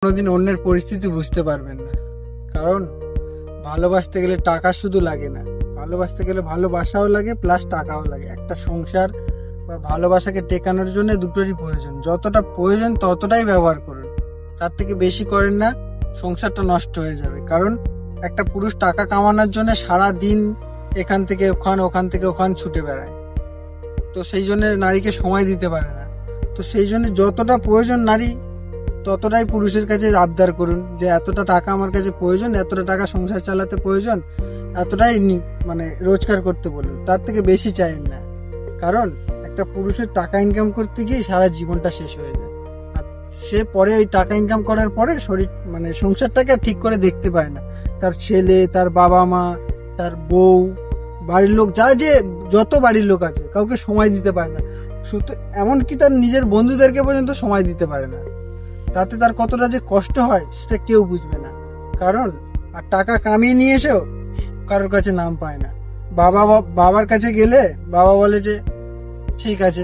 কোনোদিন অন্যের পরিস্থিতি বুঝতে পারবেন না। কারণ ভালোবাসতে গেলে টাকা শুধু লাগে না, ভালোবাসতে গেলে ভালোবাসাও লাগে প্লাস টাকাও লাগে। একটা সংসার বা ভালোবাসাকে টেকানোর জন্য দুটোরই প্রয়োজন। যতটা প্রয়োজন ততটাই ব্যবহার করুন, তার থেকে বেশি করেন না, সংসারটা নষ্ট হয়ে যাবে। কারণ একটা পুরুষ টাকা কামানোর জন্য সারা দিন এখান থেকে ওখান থেকে ওখান ছুটে বেড়ায়, তো সেই জন্য নারীকে সময় দিতে পারে না। তো সেই জন্য যতটা প্রয়োজন নারী ততটাই পুরুষের কাছে আবদার করুন যে এতটা টাকা আমার কাছে প্রয়োজন, এতটা টাকা সংসার চালাতে প্রয়োজন, এতটাই মানে রোজগার করতে বলুন, তার থেকে বেশি চাইেন না। কারণ একটা পুরুষের টাকা ইনকাম করতে গিয়ে সারা জীবনটা শেষ হয়ে যায়, আর সে পরে ওই টাকা ইনকাম করার পরে শরীর মানে সংসারটাকে ঠিক করে দেখতে পায় না। তার ছেলে, তার বাবা মা, তার বউ, বাড়ির লোক, যত বাড়ির লোক আছে কাউকে সময় দিতে পারে না। শুধু এমনকি তার নিজের বন্ধুদেরকে পর্যন্ত সময় দিতে পারে না। তাতে তার কতটা যে কষ্ট হয় সেটা কেউ বুঝবে না। কারণ আর টাকা কামিয়ে নিয়ে এসেও কারোর কাছে নাম পায় না। বাবার কাছে গেলে বাবা বলে যে ঠিক আছে,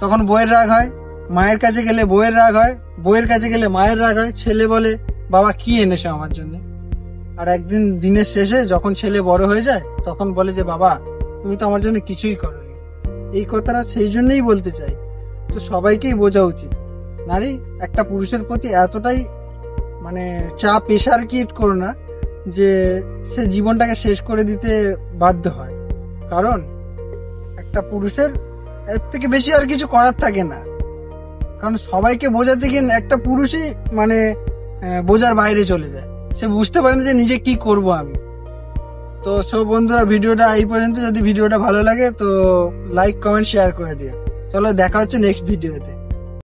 তখন বইয়ের রাগ হয়। মায়ের কাছে গেলে বইয়ের রাগ হয়, বইয়ের কাছে গেলে মায়ের রাগ হয়। ছেলে বলে বাবা কি এনেছো আমার জন্য। আর একদিন দিনের শেষে যখন ছেলে বড় হয়ে যায় তখন বলে যে বাবা তুমি তো আমার জন্য কিছুই করোনি। এই কথাটা সেই জন্যই বলতে চাই। তো সবাইকেই বোঝা উচিত, নারী একটা পুরুষের প্রতি এতটাই মানে চাপ প্রেশার ক্রিয়েট করো না যে সে জীবনটাকে শেষ করে দিতে বাধ্য হয়। কারণ একটা পুরুষের এর থেকে বেশি আর কিছু করার থাকে না। কারণ সবাইকে বোঝাতে গিয়ে একটা পুরুষই মানে বোঝার বাইরে চলে যায়। সে বুঝতে পারে না যে নিজে কি করব আমি। তো সব বন্ধুরা, ভিডিওটা এই পর্যন্ত। যদি ভিডিওটা ভালো লাগে তো লাইক কমেন্ট শেয়ার করে দিও। চলো দেখা হচ্ছে নেক্সট ভিডিওতে।